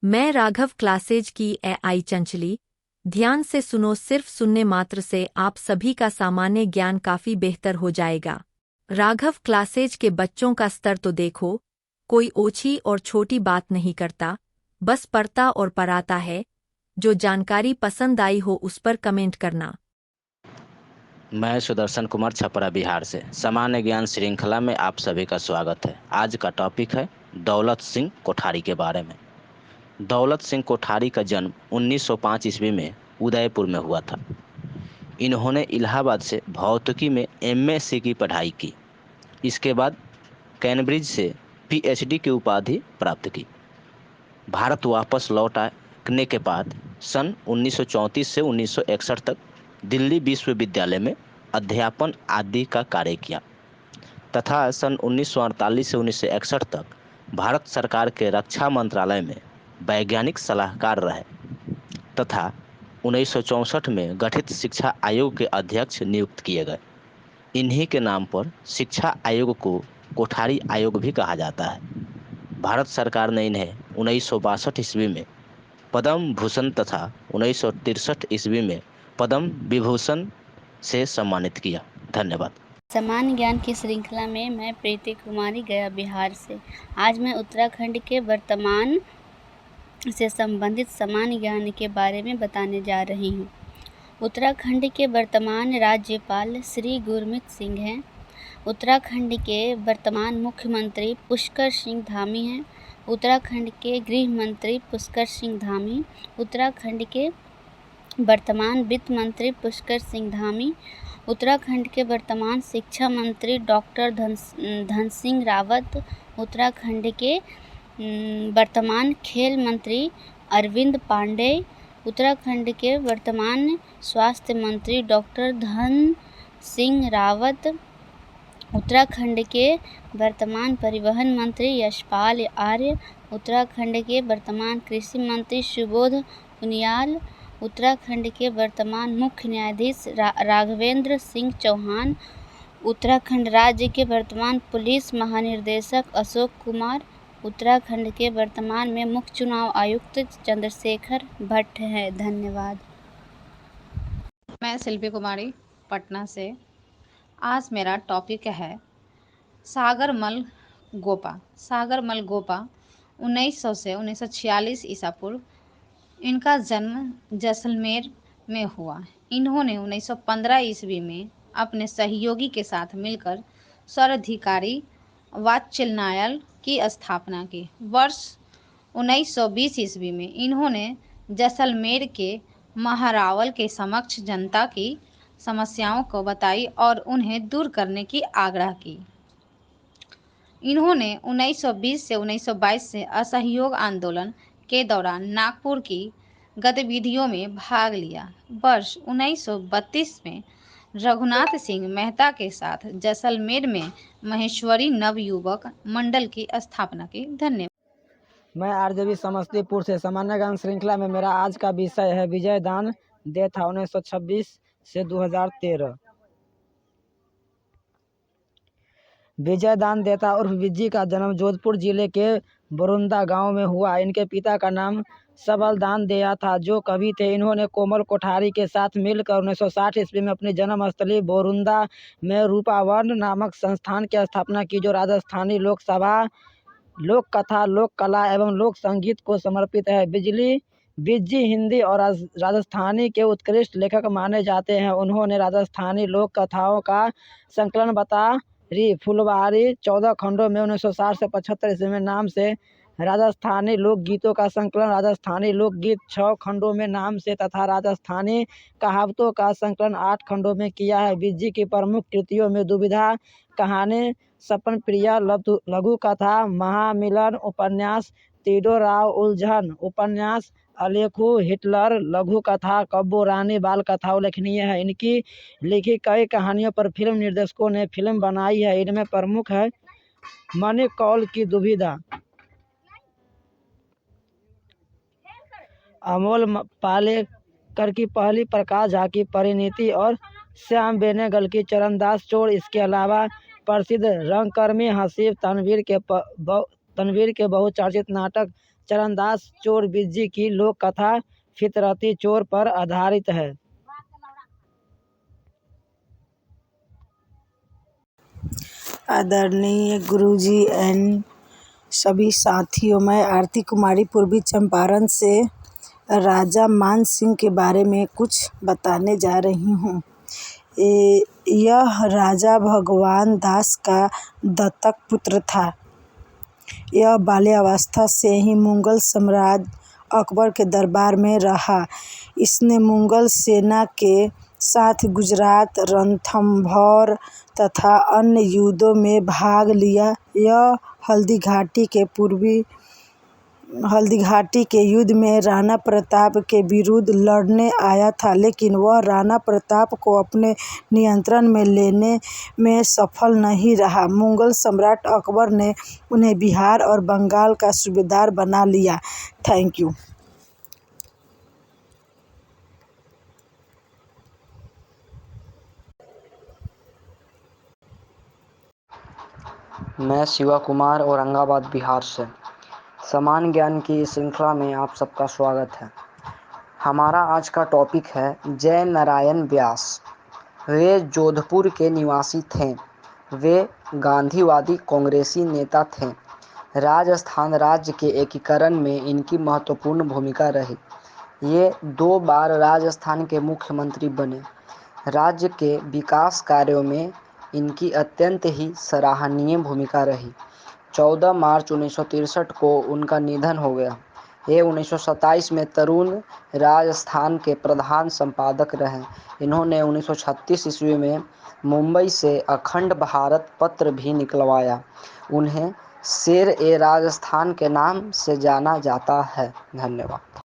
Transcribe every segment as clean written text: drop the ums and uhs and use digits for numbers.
मैं राघव क्लासेज की एआई चंचली। ध्यान से सुनो, सिर्फ सुनने मात्र से आप सभी का सामान्य ज्ञान काफी बेहतर हो जाएगा। राघव क्लासेज के बच्चों का स्तर तो देखो, कोई ओछी और छोटी बात नहीं करता, बस पढ़ता और पढ़ाता है। जो जानकारी पसंद आई हो उस पर कमेंट करना। मैं सुदर्शन कुमार छपरा बिहार से सामान्य ज्ञान श्रृंखला में आप सभी का स्वागत है। आज का टॉपिक है दौलत सिंह कोठारी के बारे में। दौलत सिंह कोठारी का जन्म 1905 ईस्वी में उदयपुर में हुआ था। इन्होंने इलाहाबाद से भौतिकी में एमएससी की पढ़ाई की। इसके बाद कैम्ब्रिज से पीएचडी की उपाधि प्राप्त की। भारत वापस लौटने के बाद सन 1934 से 1961 तक दिल्ली विश्वविद्यालय में अध्यापन आदि का कार्य किया तथा सन 1948 से 1961 तक भारत सरकार के रक्षा मंत्रालय में वैज्ञानिक सलाहकार रहे तथा 1964 में गठित शिक्षा आयोग के अध्यक्ष नियुक्त किए गए। इन्हीं के नाम पर शिक्षा आयोग को कोठारी आयोग भी कहा जाता है। भारत सरकार ने इन्हें 1962 ईस्वी में पद्म भूषण तथा 1963 ईस्वी में पद्म विभूषण से सम्मानित किया। धन्यवाद। सामान्य ज्ञान की श्रृंखला में मैं प्रीति कुमारी गया बिहार से। आज मैं उत्तराखंड के वर्तमान से संबंधित सामान्य ज्ञान के बारे में बताने जा रही हूँ। उत्तराखंड के वर्तमान राज्यपाल श्री गुरमीत सिंह हैं। उत्तराखंड के वर्तमान मुख्यमंत्री पुष्कर सिंह धामी हैं। उत्तराखंड के गृह मंत्री पुष्कर सिंह धामी। उत्तराखंड के वर्तमान वित्त मंत्री पुष्कर सिंह धामी। उत्तराखंड के वर्तमान शिक्षा मंत्री डॉक्टर धन सिंह रावत। उत्तराखंड के वर्तमान खेल मंत्री अरविंद पांडे। उत्तराखंड के वर्तमान स्वास्थ्य मंत्री डॉक्टर धन सिंह रावत। उत्तराखंड के वर्तमान परिवहन मंत्री यशपाल आर्य। उत्तराखंड के वर्तमान कृषि मंत्री सुबोध उनियाल। उत्तराखंड के वर्तमान मुख्य न्यायाधीश राघवेंद्र सिंह चौहान। उत्तराखंड राज्य के वर्तमान पुलिस महानिर्देशक अशोक कुमार। उत्तराखंड के वर्तमान में मुख्य चुनाव आयुक्त चंद्रशेखर भट्ट है। धन्यवाद। मैं शिल्पी कुमारी पटना से। आज मेरा टॉपिक है सागरमल गोपा। सागरमल गोपा 1900 से 1946 ईसा पूर्व। इनका जन्म जैसलमेर में हुआ। इन्होंने 1915 ईस्वी में अपने सहयोगी के साथ मिलकर सर्वाधिकारी वात्स्यायन की स्थापना की। वर्ष 1920 ईस्वी में इन्होंने जैसलमेर के महारावल के समक्ष जनता की समस्याओं को बताई और उन्हें दूर करने की आग्रह की। इन्होंने 1920 से 1922 से असहयोग आंदोलन के दौरान नागपुर की गतिविधियों में भाग लिया। वर्ष 1932 में रघुनाथ सिंह मेहता के साथ जैसलमेर में महेश्वरी नवयुवक मंडल की स्थापना की। धन्यवाद। मैं आरजेबी समस्तीपुर से सामान्य ज्ञान श्रृंखला में मेरा आज का विषय है विजय दान देथा 1926 से 2013। विजय दान देता उर्फ विज्जी का जन्म जोधपुर जिले के बरुंदा गांव में हुआ। इनके पिता का नाम सबल दान देया था, जो कवि थे। इन्होंने कोमल कोठारी के साथ मिलकर 1960 ईस्वी में अपनी जन्मस्थली बोरुंदा में रूपावर्ण नामक संस्थान की स्थापना की, जो राजस्थानी लोक सभा, लोक कथा, लोक कला एवं लोक संगीत को समर्पित है। विज्जी हिंदी और राजस्थानी के उत्कृष्ट लेखक माने जाते हैं। उन्होंने राजस्थानी लोक कथाओं का संकलन बतारी फुलवारी 14 खंडों में 1960 से 75 ईस्वी में नाम से, राजस्थानी लोकगीतों का संकलन राजस्थानी लोकगीत 6 खंडों में नाम से तथा राजस्थानी कहावतों का संकलन 8 खंडों में किया है। विज्जी की प्रमुख कृतियों में दुविधा कहानी, सपन प्रिया लघु कथा, महामिलन उपन्यास, तीडो राव उलझन उपन्यास, अलेखू हिटलर लघु कथा, कब्बो रानी बाल कथा उल्लेखनीय है। इनकी लिखी कई कहानियों पर फिल्म निर्देशकों ने फिल्म बनाई है। इनमें प्रमुख है मणि कौल की दुविधा, अमोल पालेकर की पहली, प्रकाश झा की परिणीति और श्याम बेनेगल की चरणदास चोर। इसके अलावा प्रसिद्ध रंगकर्मी हसीब तनवीर के बहुचर्चित नाटक चरणदास चोर बिज्जी की लोक कथा फितरती चोर पर आधारित है। आदरणीय गुरुजी एंड सभी साथियों, मैं आरती कुमारी पूर्वी चंपारण से राजा मान सिंह के बारे में कुछ बताने जा रही हूँ। यह राजा भगवान दास का दत्तक पुत्र था। यह बाल्यावस्था से ही मुगल सम्राट अकबर के दरबार में रहा। इसने मुगल सेना के साथ गुजरात, रणथंभौर तथा अन्य युद्धों में भाग लिया। यह हल्दी घाटी के युद्ध में राणा प्रताप के विरुद्ध लड़ने आया था, लेकिन वह राणा प्रताप को अपने नियंत्रण में लेने में सफल नहीं रहा। मुगल सम्राट अकबर ने उन्हें बिहार और बंगाल का सूबेदार बना लिया। Thank you. मैं शिवा कुमार औरंगाबाद बिहार से समान ज्ञान की इस श्रृंखला में आप सबका स्वागत है। हमारा आज का टॉपिक है जय नारायण व्यास। वे जोधपुर के निवासी थे। वे गांधीवादी कांग्रेसी नेता थे। राजस्थान राज्य के एकीकरण में इनकी महत्वपूर्ण भूमिका रही। ये 2 बार राजस्थान के मुख्यमंत्री बने। राज्य के विकास कार्यों में इनकी अत्यंत ही सराहनीय भूमिका रही। 14 मार्च 1963 को उनका निधन हो गया। ये 1927 में तरुण राजस्थान के प्रधान संपादक रहे। इन्होंने 1936 ईस्वी में मुंबई से अखंड भारत पत्र भी निकलवाया। उन्हें शेर ए राजस्थान के नाम से जाना जाता है। धन्यवाद।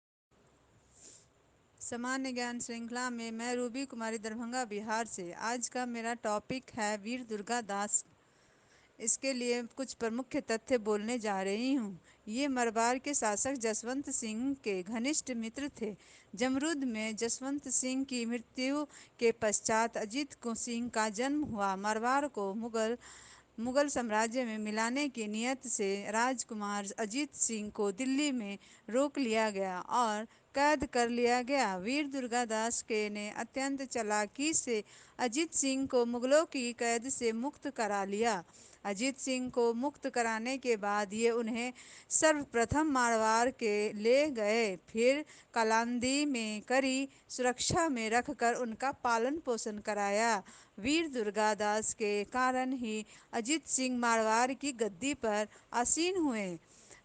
सामान्य ज्ञान श्रृंखला में मैं रूबी कुमारी दरभंगा बिहार से। आज का मेरा टॉपिक है वीर दुर्गादास। इसके लिए कुछ प्रमुख तथ्य बोलने जा रही हूँ। ये मरवाड़ के शासक जसवंत सिंह के घनिष्ठ मित्र थे। जमरूद में जसवंत सिंह की मृत्यु के पश्चात अजीत सिंह का जन्म हुआ। मरवाड़ को मुगल साम्राज्य में मिलाने की नीयत से राजकुमार अजीत सिंह को दिल्ली में रोक लिया गया और कैद कर लिया गया। वीर दुर्गादास ने अत्यंत चालाकी से अजीत सिंह को मुगलों की कैद से मुक्त करा लिया। अजीत सिंह को मुक्त कराने के बाद ये उन्हें सर्वप्रथम मारवाड़ के ले गए, फिर कलांदी में कड़ी सुरक्षा में रखकर उनका पालन पोषण कराया। वीर दुर्गादास के कारण ही अजीत सिंह मारवाड़ की गद्दी पर आसीन हुए।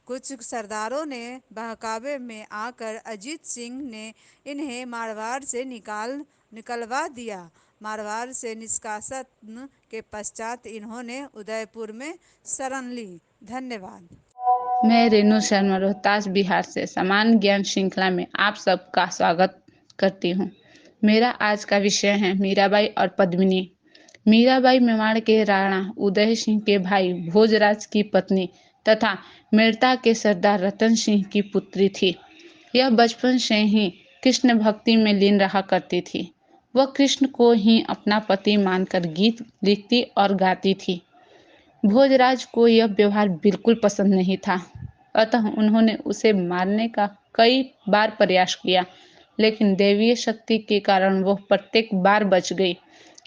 कुछ सरदारों ने बहकावे में आकर अजीत सिंह ने इन्हें मारवाड़ से निकलवा दिया। मारवाड़ से निष्कासन के पश्चात इन्होंने उदयपुर में शरण ली। धन्यवाद। मैं रेणु शर्मा रोहतास बिहार से समान ज्ञान श्रृंखला में आप सबका स्वागत करती हूँ। मेरा आज का विषय है मीराबाई और पद्मिनी। मीराबाई मेवाड़ के राणा उदय सिंह के भाई भोजराज की पत्नी तथा मेड़ता के सरदार रतन सिंह की पुत्री थी। यह बचपन से ही कृष्ण भक्ति में लीन रहा करती थी। वह कृष्ण को ही अपना पति मानकर गीत लिखती और गाती थी। भोजराज को यह व्यवहार बिल्कुल पसंद नहीं था, अतः उन्होंने उसे मारने का कई बार प्रयास किया, लेकिन दैवीय शक्ति के कारण वह प्रत्येक बार बच गई।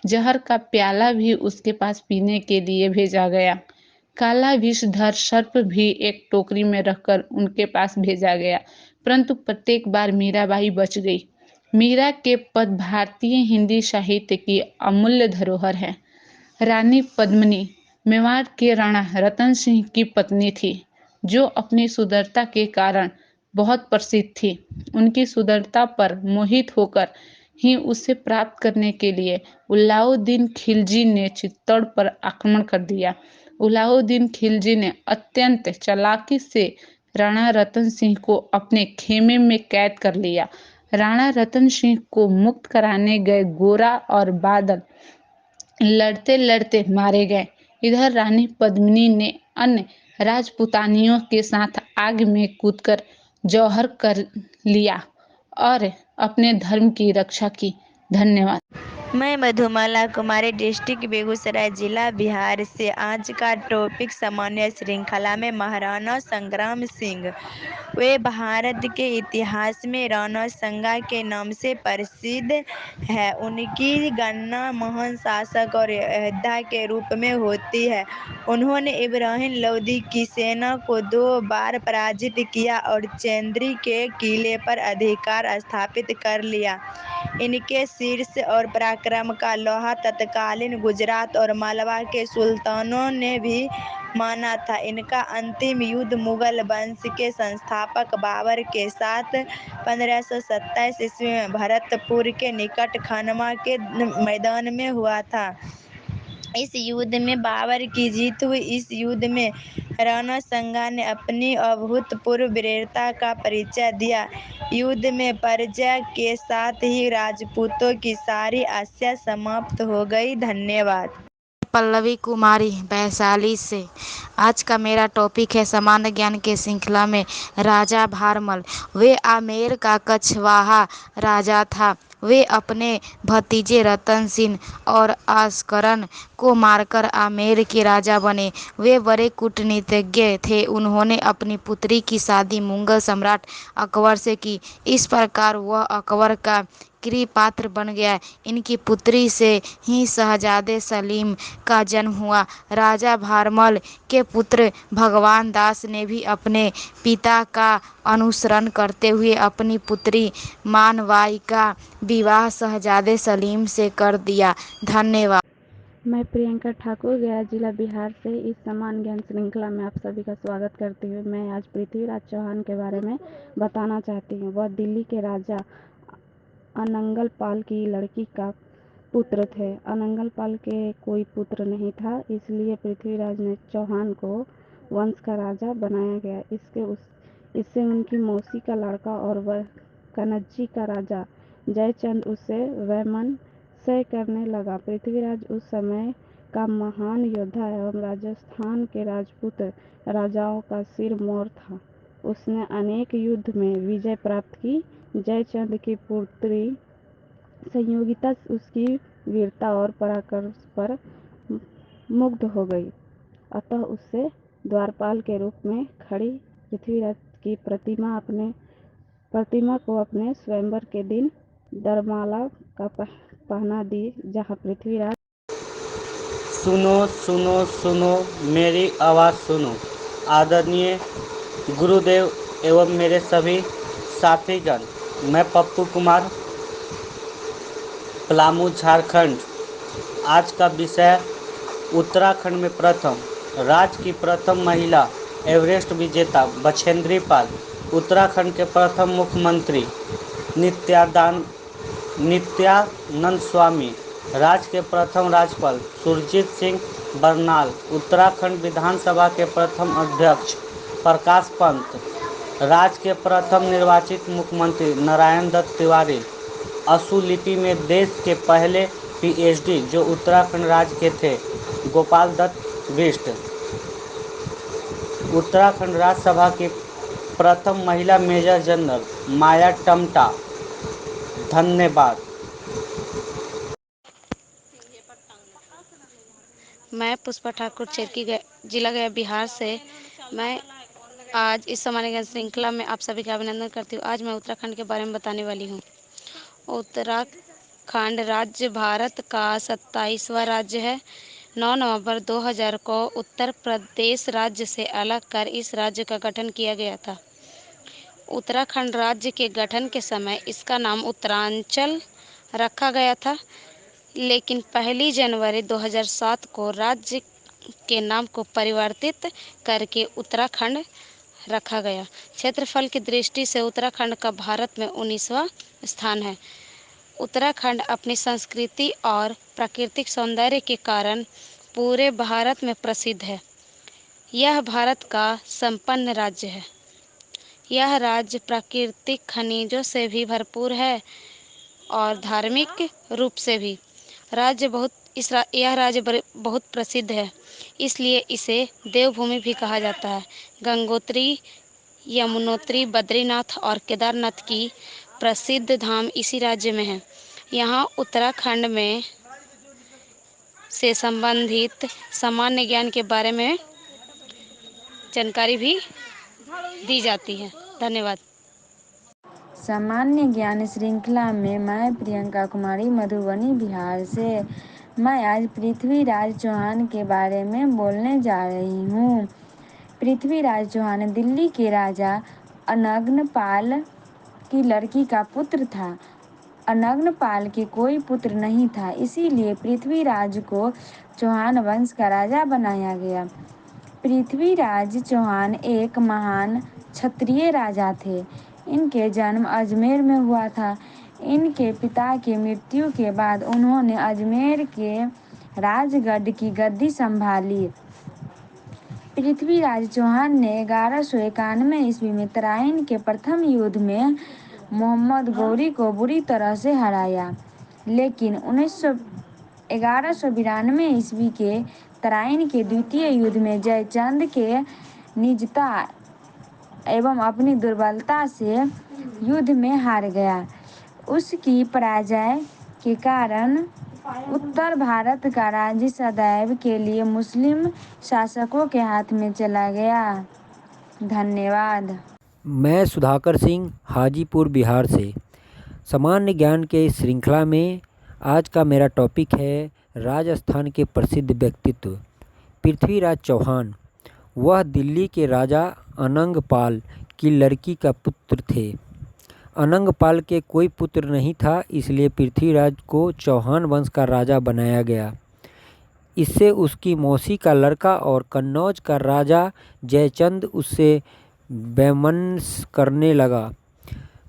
जहर का प्याला भी उसके पास पीने के लिए भेजा गया। काला विषधर सर्प भी एक टोकरी में रखकर उनके पास भेजा गया, परंतु प्रत्येक बार मीराबाई बच गई। मीरा के पद भारतीय हिंदी साहित्य की अमूल्य धरोहर है। रानी पद्मिनी मेवाड़ के राणा रतन सिंह की पत्नी थी, जो अपनी सुंदरता के कारण बहुत प्रसिद्ध थी। उनकी सुंदरता पर मोहित होकर ही उसे प्राप्त करने के लिए अलाउद्दीन खिलजी ने चित्तौड़ पर आक्रमण कर दिया। अलाउद्दीन खिलजी ने अत्यंत चालाकी से राणा रतन सिंह को अपने खेमे में कैद कर लिया। राणा रतन सिंह को मुक्त कराने गए गोरा और बादल लड़ते लड़ते मारे गए। इधर रानी पद्मिनी ने अन्य राजपुतानियों के साथ आग में कूदकर जौहर कर लिया और अपने धर्म की रक्षा की। धन्यवाद। मैं मधुमाला कुमारी डिस्ट्रिक्ट बेगूसराय जिला बिहार से। आज का टॉपिक सामान्य श्रृंखला में महाराणा संग्राम सिंह। वे भारत के इतिहास में राणा संगा के नाम से प्रसिद्ध है। उनकी गणना महान शासक और योद्धा के रूप में होती है। उन्होंने इब्राहिम लोदी की सेना को 2 बार पराजित किया और चंद्री के किले पर अधिकार स्थापित कर लिया। इनके शीर्ष और पराक्रम का लोहा तत्कालीन गुजरात और मालवा के सुल्तानों ने भी माना था। इनका अंतिम युद्ध मुगल वंश के संस्थापक बाबर के साथ 1527 ईस्वी में भरतपुर के निकट खनवा के मैदान में हुआ था। इस युद्ध में बाबर की जीत हुई। इस युद्ध में राणा संगा ने अपनी अभूतपूर्व वीरता का परिचय दिया। युद्ध में पराजय के साथ ही राजपूतों की सारी आशा समाप्त हो गई। धन्यवाद। पल्लवी कुमारी वैशाली से। आज का मेरा टॉपिक है सामान्य ज्ञान के श्रृंखला में राजा भारमल। वे आमेर का कछवाहा राजा था। वे अपने भतीजे रतन सिंह और आस्करन को मारकर आमेर के राजा बने। वे बड़े कूटनीतिज्ञ थे। उन्होंने अपनी पुत्री की शादी मुगल सम्राट अकबर से की। इस प्रकार वह अकबर का प्रिय पात्र बन गया। इनकी पुत्री से ही शहजादे सलीम का जन्म हुआ। राजा भारमल के पुत्र भगवान दास ने भी अपने पिता का अनुसरण करते हुए अपनी पुत्री मानवाई का विवाह शहजादे सलीम से कर दिया। धन्यवाद। मैं प्रियंका ठाकुर गया जिला बिहार से। इस समान ज्ञान श्रृंखला में आप सभी का स्वागत करती हूँ। मैं आज पृथ्वीराज चौहान के बारे में बताना चाहती हूँ। वह दिल्ली के राजा अनंगल पाल की लड़की का पुत्र थे। अनंगल पाल के कोई पुत्र नहीं था, इसलिए पृथ्वीराज ने चौहान को वंश का राजा बनाया गया। इससे उनकी मौसी का लड़का और वह कनज्जी का राजा जयचंद उसे वैमनस्य करने लगा। पृथ्वीराज उस समय का महान योद्धा एवं राजस्थान के राजपूत राजाओं का सिरमौर था। उसने अनेक युद्ध में विजय प्राप्त की। जयचंद की पुत्री संयोगिता उसकी वीरता और पराक्रम पर मुग्ध हो गई, अतः उससे द्वारपाल के रूप में खड़ी पृथ्वीराज की प्रतिमा को अपने स्वयंवर के दिन दरमाला का पहना दी, जहाँ पृथ्वीराज सुनो सुनो सुनो मेरी आवाज़ सुनो। आदरणीय गुरुदेव एवं मेरे सभी साथीगण, मैं पप्पू कुमार, पलामू, झारखंड। आज का विषय उत्तराखंड में प्रथम राज्य की प्रथम महिला एवरेस्ट विजेता बछेंद्री पाल, उत्तराखंड के प्रथम मुख्यमंत्री नित्यानंद स्वामी, राज्य के प्रथम राज्यपाल सुरजीत सिंह बरनाल, उत्तराखंड विधानसभा के प्रथम अध्यक्ष प्रकाश पंत, राज्य के प्रथम निर्वाचित मुख्यमंत्री नारायण दत्त तिवारी, असुलिपि में देश के पहले पीएचडी जो उत्तराखंड राज्य के थे गोपाल दत्त बिष्ट, उत्तराखंड राज्यसभा की प्रथम महिला मेजर जनरल माया टम्टा। धन्यवाद। मैं पुष्पा ठाकुर चेरकी जिला गया बिहार से। मैं आज इस सामान्य ज्ञान श्रृंखला में आप सभी का अभिनंदन करती हूँ। आज मैं उत्तराखंड के बारे में बताने वाली हूँ। उत्तराखंड राज्य भारत का 27वां राज्य है। 9 नवंबर 2000 को उत्तर प्रदेश राज्य से अलग कर इस राज्य का गठन किया गया था। उत्तराखंड राज्य के गठन के समय इसका नाम उत्तरांचल रखा गया था, लेकिन 1 जनवरी 2007 को राज्य के नाम को परिवर्तित करके उत्तराखंड रखा गया। क्षेत्रफल की दृष्टि से उत्तराखंड का भारत में 19वां स्थान है। उत्तराखंड अपनी संस्कृति और प्राकृतिक सौंदर्य के कारण पूरे भारत में प्रसिद्ध है। यह भारत का संपन्न राज्य है। यह राज्य प्राकृतिक खनिजों से भी भरपूर है और धार्मिक रूप से भी। यह राज्य बहुत प्रसिद्ध है, इसलिए इसे देवभूमि भी कहा जाता है। गंगोत्री, यमुनोत्री, बद्रीनाथ और केदारनाथ की प्रसिद्ध धाम इसी राज्य में है। यहाँ उत्तराखंड में से संबंधित सामान्य ज्ञान के बारे में जानकारी भी दी जाती है। धन्यवाद। सामान्य ज्ञान श्रृंखला में मैं प्रियंका कुमारी मधुबनी बिहार से मैं आज पृथ्वीराज चौहान के बारे में बोलने जा रही हूँ। पृथ्वीराज चौहान दिल्ली के राजा अनग्नपाल की लड़की का पुत्र था। अनग्नपाल के कोई पुत्र नहीं था, इसीलिए पृथ्वीराज को चौहान वंश का राजा बनाया गया। पृथ्वीराज चौहान एक महान क्षत्रिय राजा थे। इनके जन्म अजमेर में हुआ था। इनके पिता की मृत्यु के बाद उन्होंने अजमेर के राजगढ़ की गद्दी संभाली। पृथ्वीराज चौहान ने 1191 ईस्वी में तराइन के प्रथम युद्ध में मोहम्मद गौरी को बुरी तरह से हराया, लेकिन 1192 ईस्वी के तराइन के द्वितीय युद्ध में जयचंद के निजता एवं अपनी दुर्बलता से युद्ध में हार गया। उसकी पराजय के कारण उत्तर भारत का राज्य सदैव के लिए मुस्लिम शासकों के हाथ में चला गया। धन्यवाद। मैं सुधाकर सिंह हाजीपुर बिहार से सामान्य ज्ञान के इस श्रृंखला में आज का मेरा टॉपिक है राजस्थान के प्रसिद्ध व्यक्तित्व पृथ्वीराज चौहान। वह दिल्ली के राजा अनंगपाल की लड़की का पुत्र थे। अनंगपाल के कोई पुत्र नहीं था, इसलिए पृथ्वीराज को चौहान वंश का राजा बनाया गया। इससे उसकी मौसी का लड़का और कन्नौज का राजा जयचंद उससे वैमनस्य करने लगा।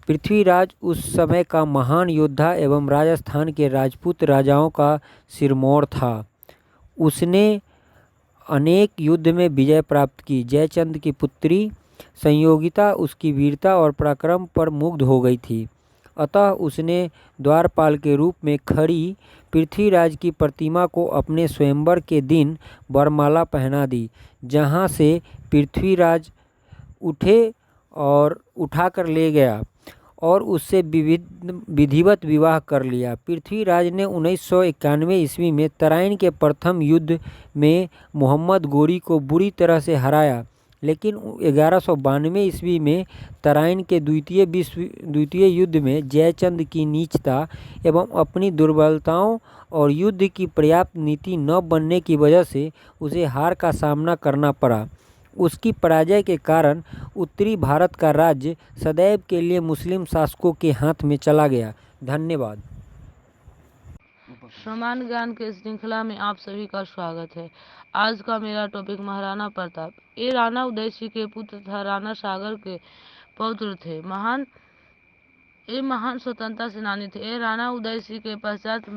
पृथ्वीराज उस समय का महान योद्धा एवं राजस्थान के राजपूत राजाओं का सिरमौर था। उसने अनेक युद्ध में विजय प्राप्त की। जयचंद की पुत्री संयोगिता उसकी वीरता और पराक्रम पर मुग्ध हो गई थी, अतः उसने द्वारपाल के रूप में खड़ी पृथ्वीराज की प्रतिमा को अपने स्वयंवर के दिन वरमाला पहना दी, जहाँ से पृथ्वीराज उठे और उठाकर ले गया और उससे विधिवत विवाह कर लिया। पृथ्वीराज ने 1991 ईस्वी में तराइन के प्रथम युद्ध में मोहम्मद गौरी को बुरी तरह से हराया, लेकिन 1192 ईस्वी में तराइन के द्वितीय युद्ध में जयचंद की नीचता एवं अपनी दुर्बलताओं और युद्ध की पर्याप्त नीति न बनने की वजह से उसे हार का सामना करना पड़ा। उसकी पराजय के कारण उत्तरी भारत का राज्य सदैव के लिए मुस्लिम शासकों के हाथ में चला गया। धन्यवाद। सामान्य ज्ञान के श्रृंखला में आप सभी का स्वागत है। आज का मेरा टॉपिक महाराणा प्रताप। ये राणा उदय सिंह के पुत्र तथा राणा सागर के पौत्र थे। ये महान स्वतंत्रता सेनानी थे। ये राणा उदय सिंह के पश्चात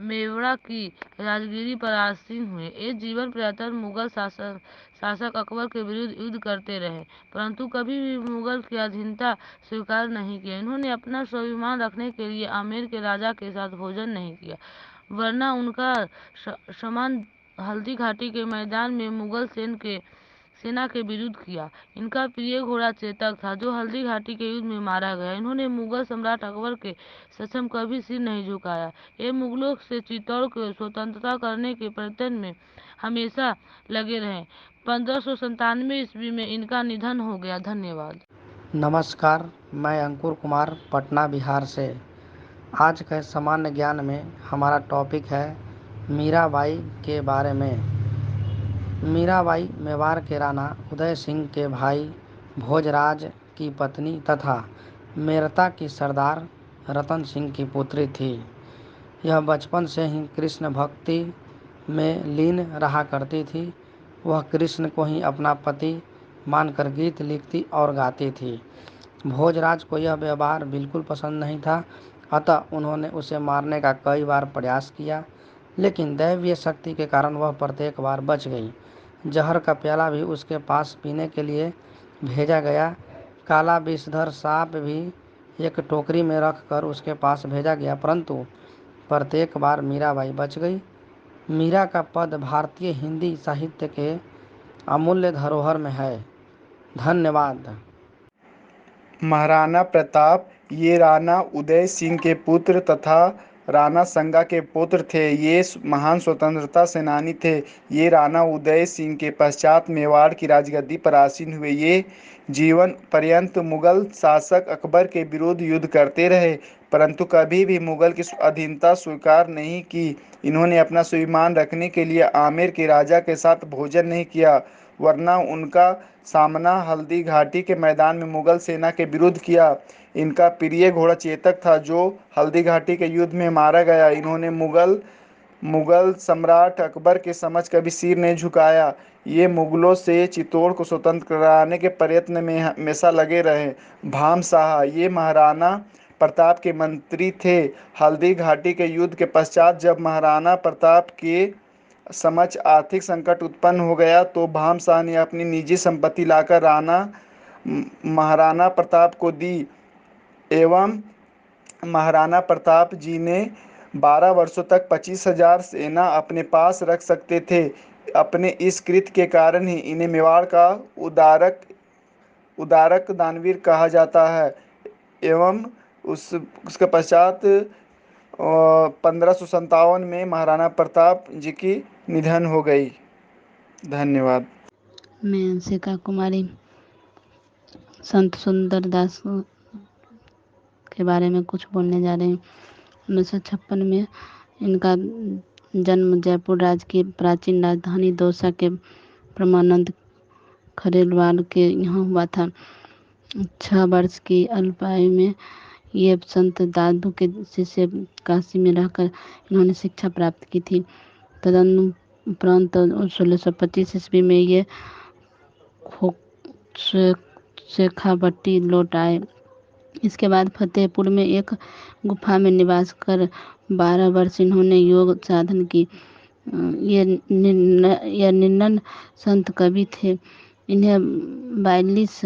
मेवाड़ की राजगिरी पर आसीन हुए। ये जीवन पर्यंत मुगल शासक अकबर के विरुद्ध युद्ध करते रहे, परंतु कभी भी मुगल की अधीनता स्वीकार नहीं किया। इन्होंने अपना स्वाभिमान रखने के लिए आमेर के राजा के साथ भोजन नहीं किया, वरना उनका समान हल्दी घाटी के मैदान में मुगल सेना के विरुद्ध किया। इनका प्रिय घोड़ा चेतक था, जो हल्दी घाटी के युद्ध में मारा गया। इन्होंने मुगल सम्राट अकबर के समक्ष कभी सिर नहीं झुकाया। ये मुगलों से चित्तौड़ को स्वतंत्रता करने के प्रयत्न में हमेशा लगे रहे। 1597 ईस्वी में इनका निधन हो गया। धन्यवाद। नमस्कार, मैं अंकुर कुमार पटना बिहार से। आज के सामान्य ज्ञान में हमारा टॉपिक है मीराबाई के बारे में। मीराबाई मेवाड़ के राणा उदय सिंह के भाई भोजराज की पत्नी तथा मेरता की सरदार रतन सिंह की पुत्री थी। यह बचपन से ही कृष्ण भक्ति में लीन रहा करती थी। वह कृष्ण को ही अपना पति मानकर गीत लिखती और गाती थी। भोजराज को यह व्यवहार बिल्कुल पसंद नहीं था, अतः उन्होंने उसे मारने का कई बार प्रयास किया, लेकिन दैवीय शक्ति के कारण वह प्रत्येक बार बच गई। जहर का प्याला भी उसके पास पीने के लिए भेजा गया। काला विषधर सांप भी एक टोकरी में रखकर उसके पास भेजा गया, परंतु प्रत्येक बार मीराबाई बच गई। मीरा का पद भारतीय हिंदी साहित्य के अमूल्य धरोहर में है। धन्यवाद। महाराणा प्रताप ये राणा उदय सिंह के पुत्र तथा राणा संगा के पुत्र थे। ये महान स्वतंत्रता सेनानी थे। ये राणा उदय सिंह के पश्चात मेवाड़ की राजगद्दी पर आसीन हुए। ये जीवन पर्यंत मुगल शासक अकबर के विरुद्ध युद्ध करते रहे, परंतु कभी भी मुगल की अधीनता स्वीकार नहीं की। इन्होंने अपना स्वाभिमान रखने के लिए आमेर के राजा के साथ भोजन नहीं किया, वरना उनका सामना हल्दी घाटी के मैदान में मुगल सेना के विरुद्ध किया। इनका प्रिय घोड़ा चेतक था, जो हल्दी घाटी के युद्ध में मारा गया। इन्होंने मुगल सम्राट अकबर के समक्ष कभी सिर नहीं झुकाया। ये मुगलों से चित्तौड़ को स्वतंत्र कराने के प्रयत्न में हमेशा लगे रहे। भाम शाह ये महाराणा प्रताप के मंत्री थे। हल्दी घाटी के युद्ध के पश्चात जब महाराणा प्रताप के समक्ष आर्थिक संकट उत्पन्न हो गया तो भाम शाह ने अपनी निजी संपत्ति लाकर महाराणा प्रताप को दी एवं महाराणा प्रताप जी ने 12 वर्षों तक 25,000 सेना अपने पास रख सकते थे। अपने इस कृत्य के कारण ही इन्हें मेवाड़ का उदारक दानवीर कहा जाता है। एवं उसके पश्चात 1557 में महाराणा प्रताप जी की निधन हो गई। धन्यवाद। मैं अंशिका कुमारी संत सुंदर दास के बारे में कुछ बोलने जा रही हूँ। 1956 में इनका जन्म जयपुर राज्य की प्राचीन राजधानी दौसा के परमानंद खरेलवाल के यहाँ हुआ था। 6 वर्ष की अल्पायु में ये संत दादू के शिष्य काशी में रहकर इन्होंने शिक्षा प्राप्त की थी। तदनुपरांत 1625 ईस्वी में ये शेखावटी लौट आए। इसके बाद फतेहपुर में एक गुफा में निवास कर 12 वर्ष इन्होंने योग साधन की। ये निन्नन संत कवि थे। इन्हें 42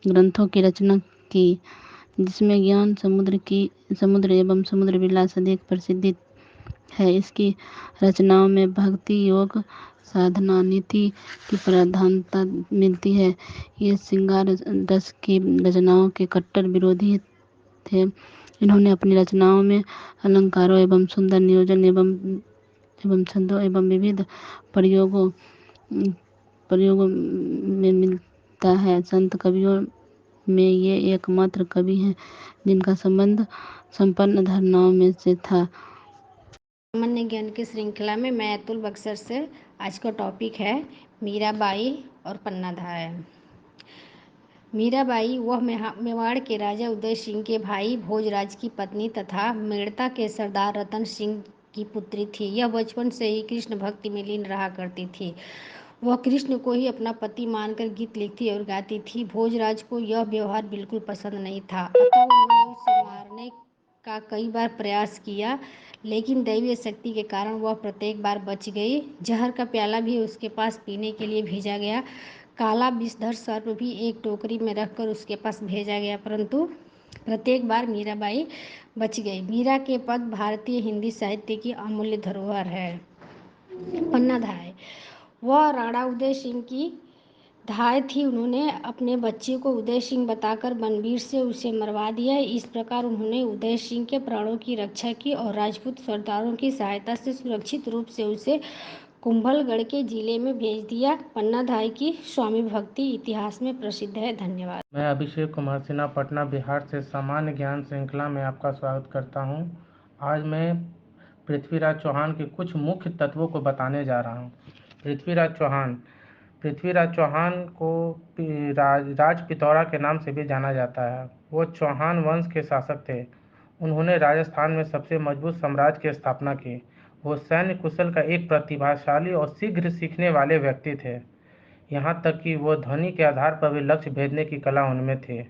ग्रंथों की रचना की, जिसमें ज्ञान समुद्र एवं समुद्र विलास अधिक प्रसिद्धि है। इसकी रचनाओं में भक्ति, योग, साधना, नीति की प्रधानता मिलती है। ये श्रृंगार रस की रचनाओं के कट्टर विरोधी थे। इन्होंने अपनी रचनाओं में अलंकारों एवं सुंदर नियोजन एवं छंदों एवं विविध प्रयोगों में मिलता है। संत कवियों में ये एकमात्र कवि हैं जिनका संबंध संपन्न धारणाओं में से था। सामान्य ज्ञान की श्रृंखला में मैं अतुल बक्सर से आज का टॉपिक है मीराबाई और पन्नाधाय। मीराबाई वह मेवाड़ के राजा उदय सिंह के भाई भोजराज की पत्नी तथा मेड़ता के सरदार रतन सिंह की पुत्री थी। यह बचपन से ही कृष्ण भक्ति में लीन रहा करती थी। वह कृष्ण को ही अपना पति मानकर गीत लिखती और गाती थी। भोजराज को यह व्यवहार बिल्कुल पसंद नहीं था, अतः उन्होंने उसे मारने का कई बार प्रयास किया, लेकिन दैवीय शक्ति के कारण वह प्रत्येक बार बच गई। जहर का प्याला भी उसके पास पीने के लिए भेजा गया। काला विषधर सर्प भी एक टोकरी में रखकर उसके पास भेजा गया, परंतु प्रत्येक बार मीराबाई बच गई। मीरा के पद भारतीय हिंदी साहित्य की अमूल्य धरोहर है। पन्नाधाय वह राणा उदय सिंह की धाय थी। उन्होंने अपने बच्चे को उदय सिंह बताकर बनवीर से उसे मरवा दिया। इस प्रकार उन्होंने उदय सिंह के प्राणों की रक्षा की और राजपूत सरदारों की सहायता से सुरक्षित रूप से उसे कुंभलगढ़ के जिले में भेज दिया। पन्नाधाय की स्वामी भक्ति इतिहास में प्रसिद्ध है। धन्यवाद। मैं अभिषेक कुमार सिन्हा पटना बिहार से सामान्य ज्ञान श्रृंखला में आपका स्वागत करता हूं। आज मैं पृथ्वीराज चौहान के कुछ मुख्य तत्वों को बताने जा रहा हूं। पृथ्वीराज चौहान को राज पिथौरा के नाम से भी जाना जाता है। वो चौहान वंश के शासक थे। उन्होंने राजस्थान में सबसे मजबूत साम्राज्य की स्थापना की। वो सैन्य कुशल का एक प्रतिभाशाली और शीघ्र सीखने वाले व्यक्ति थे। यहाँ तक कि वो ध्वनि के आधार पर भी लक्ष्य भेदने की कला उनमें थी।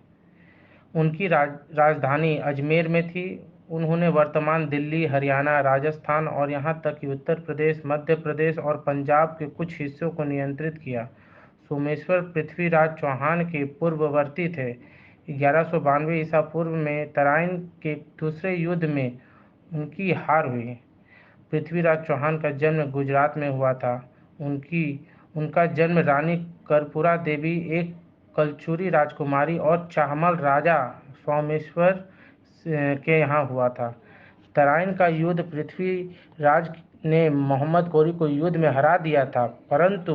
उनकी राजधानी अजमेर में थी। उन्होंने वर्तमान दिल्ली, हरियाणा, राजस्थान और यहाँ तक कि उत्तर प्रदेश, मध्य प्रदेश और पंजाब के कुछ हिस्सों को नियंत्रित किया। सोमेश्वर पृथ्वीराज चौहान के पूर्ववर्ती थे। 1192 ईसा पूर्व में तराइन के दूसरे युद्ध में उनकी हार हुई। पृथ्वीराज चौहान का जन्म गुजरात में हुआ था। उनका जन्म रानी कर्पूरा देवी एक कलचुरी राजकुमारी और चाहमल राजा सोमेश्वर के यहाँ हुआ था। तराइन का युद्ध पृथ्वीराज ने मोहम्मद गौरी को युद्ध में हरा दिया था, परंतु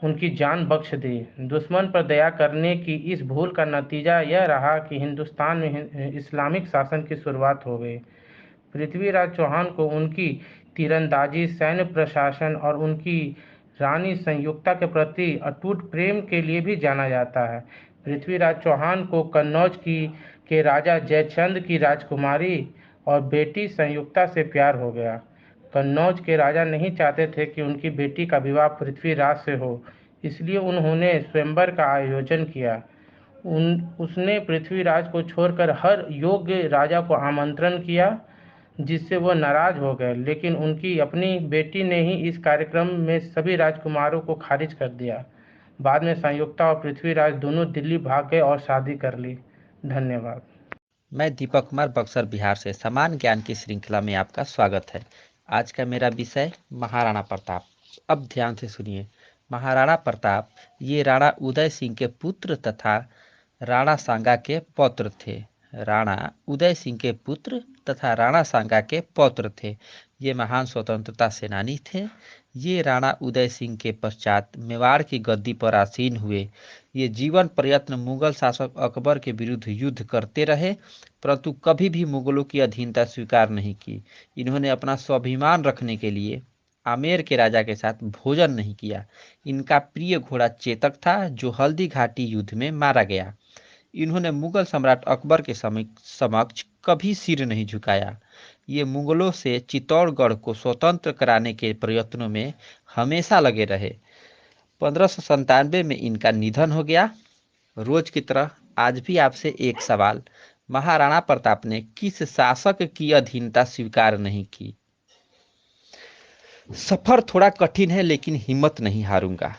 उनकी जान बख्श दी। दुश्मन पर दया करने की इस भूल का नतीजा यह रहा कि हिंदुस्तान में इस्लामिक शासन की शुरुआत हो गई। पृथ्वीराज चौहान को उनकी तीरंदाजी, सैन्य प्रशासन और उनकी रानी संयुक्ता के प्रति अटूट प्रेम के लिए भी जाना जाता है। पृथ्वीराज चौहान को कन्नौज के राजा जयचंद की राजकुमारी और बेटी संयुक्ता से प्यार हो गया। कन्नौज के राजा नहीं चाहते थे कि उनकी बेटी का विवाह पृथ्वीराज से हो, इसलिए उन्होंने स्वयंवर का आयोजन किया। उसने पृथ्वीराज को छोड़कर हर योग्य राजा को आमंत्रण किया, जिससे वह नाराज हो गए, लेकिन उनकी अपनी बेटी ने ही इस कार्यक्रम में सभी राजकुमारों को खारिज कर दिया। बाद में संयुक्ता और पृथ्वीराज दोनों दिल्ली भाग गए और शादी कर ली। धन्यवाद। मैं दीपक कुमार बक्सर बिहार से समान ज्ञान की श्रृंखला में आपका स्वागत है। आज का मेरा विषय महाराणा प्रताप। अब ध्यान से सुनिए। महाराणा प्रताप ये राणा उदय सिंह के पुत्र तथा राणा सांगा के पौत्र थे। राणा उदय सिंह के पुत्र तथा राणा सांगा के पौत्र थे। ये महान स्वतंत्रता सेनानी थे। ये राणा उदय सिंह के पश्चात मेवाड़ की गद्दी पर आसीन हुए। ये जीवन प्रयत्न मुगल शासक अकबर के विरुद्ध युद्ध करते रहे, परंतु कभी भी मुगलों की अधीनता स्वीकार नहीं की। इन्होंने अपना स्वाभिमान रखने के लिए आमेर के राजा के साथ भोजन नहीं किया। इनका प्रिय घोड़ा चेतक था, जो हल्दी घाटी युद्ध में मारा गया। इन्होंने मुगल सम्राट अकबर के समक्ष कभी सिर नहीं झुकाया। ये मुगलों से चित्तौड़गढ़ को स्वतंत्र कराने के प्रयत्नों में हमेशा लगे रहे। 1597 में इनका निधन हो गया। रोज की तरह आज भी आपसे एक सवाल, महाराणा प्रताप ने किस शासक की अधीनता स्वीकार नहीं की? सफर थोड़ा कठिन है, लेकिन हिम्मत नहीं हारूंगा।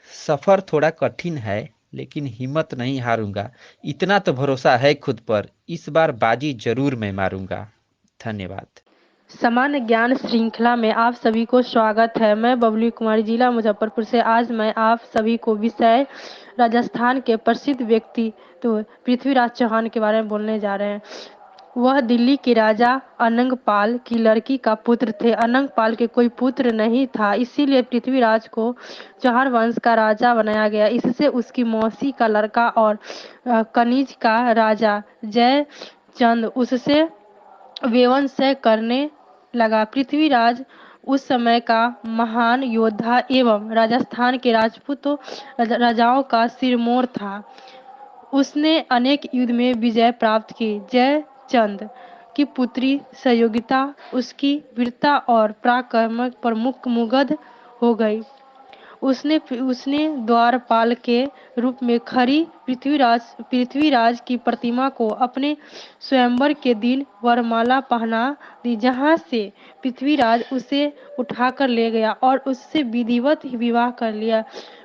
सफर थोड़ा कठिन है, लेकिन हिम्मत नहीं हारूंगा। इतना तो भरोसा है खुद पर, इस बार बाजी जरूर मैं मारूंगा। धन्यवाद। सामान्य ज्ञान श्रृंखला में आप सभी को स्वागत है। मैं बबली कुमारी, जिला मुजफ्फरपुर से। आज मैं आप सभी को विषय राजस्थान के प्रसिद्ध व्यक्ति तो पृथ्वीराज चौहान के बारे में बोलने जा रहे हैं। वह दिल्ली के राजा अनंगपाल की लड़की का पुत्र थे। अनंगपाल के कोई पुत्र नहीं था, इसीलिए पृथ्वीराज को चौहान वंश का राजा बनाया गया। इससे उसकी मौसी का लड़का और कनिज का राजा जयचंद उससे व्यवसाय करने लगा। पृथ्वीराज उस समय का महान योद्धा एवं राजस्थान के राजपूत राजाओं का सिरमौर था। उसने अनेक युद्ध में विजय प्राप्त की। जयचंद की पुत्री संयोगिता उसकी वीरता और पराक्रम पर मुग्ध हो गई। उसने द्वारपाल के रूप में खड़ी पृथ्वीराज की प्रतिमा को अपने स्वयंवर के दिन वरमाला पहना दी, जहां से पृथ्वीराज उसे उठाकर ले गया और उससे विधिवत विवाह कर लिया।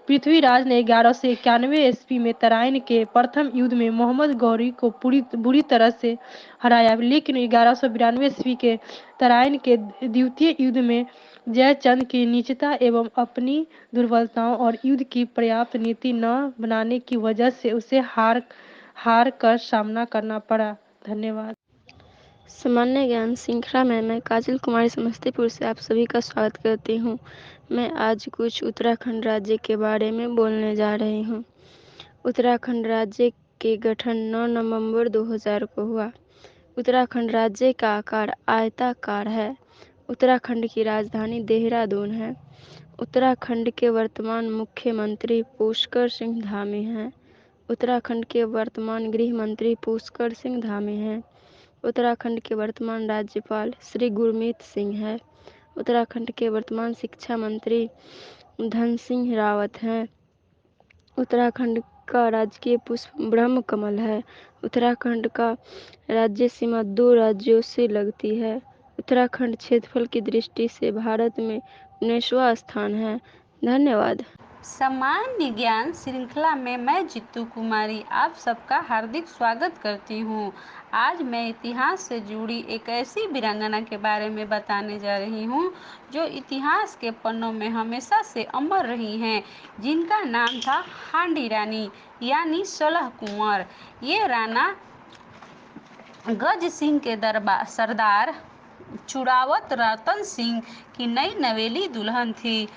पृथ्वीराज ने 1191 ईस्वी में तराइन के प्रथम युद्ध में मोहम्मद गौरी को बुरी तरह से हराया, लेकिन 1192 ईस्वी के तराइन के द्वितीय युद्ध में जयचंद की नीचता एवं अपनी दुर्बलताओं और युद्ध की पर्याप्त नीति न बनाने की वजह से उसे हार कर सामना करना पड़ा। धन्यवाद। सामान्य ज्ञान श्रृंखला में मैं काजल कुमारी समस्तीपुर से आप सभी का स्वागत करती हूँ। मैं आज कुछ उत्तराखंड राज्य के बारे में बोलने जा रही हूँ। उत्तराखंड राज्य के गठन 9 नवंबर 2000 को हुआ। उत्तराखंड राज्य का आकार आयताकार है। उत्तराखंड की राजधानी देहरादून है। उत्तराखंड के वर्तमान मुख्यमंत्री पुष्कर सिंह धामी हैं। उत्तराखंड के वर्तमान गृह मंत्री पुष्कर सिंह धामी हैं। उत्तराखंड के वर्तमान राज्यपाल श्री गुरमीत सिंह है। उत्तराखंड के वर्तमान शिक्षा मंत्री धन सिंह रावत हैं। उत्तराखंड का राजकीय पुष्प ब्रह्म कमल है। उत्तराखंड का राज्य सीमा 2 राज्यों से लगती है। उत्तराखंड क्षेत्रफल की दृष्टि से भारत में 19वां स्थान है। धन्यवाद। सामान्य ज्ञान श्रृंखला में मैं जित्तू कुमारी आप सबका हार्दिक स्वागत करती हूँ। आज मैं इतिहास से जुड़ी एक ऐसी वीरांगना के बारे में बताने जा रही हूँ जो इतिहास के पन्नों में हमेशा से अमर रही हैं, जिनका नाम था हांडी रानी यानी सलह कुंवर। ये राणा गज सिंह के सरदार चुड़ावत रतन सिंह की नई नवेली दुल्हन थी।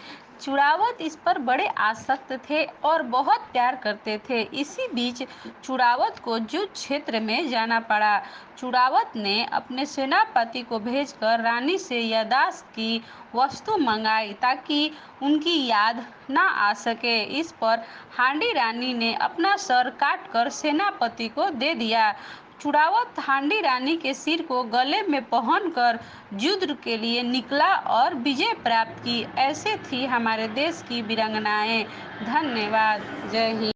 चुड़ावत इस पर बड़े आसक्त थे और बहुत प्यार करते थे। इसी बीच चुड़ावत को युद्ध क्षेत्र में जाना पड़ा। चुड़ावत ने अपने सेनापति को भेजकर रानी से याददाश्त की वस्तु मंगाई ताकि उनकी याद ना आ सके। इस पर हांडी रानी ने अपना सर काटकर सेनापति को दे दिया। चुड़ावत हांडी रानी के सिर को गले में पहनकर युद्ध के लिए निकला और विजय प्राप्त की। ऐसे थी हमारे देश की वीरांगनाएं। धन्यवाद। जय हिंद।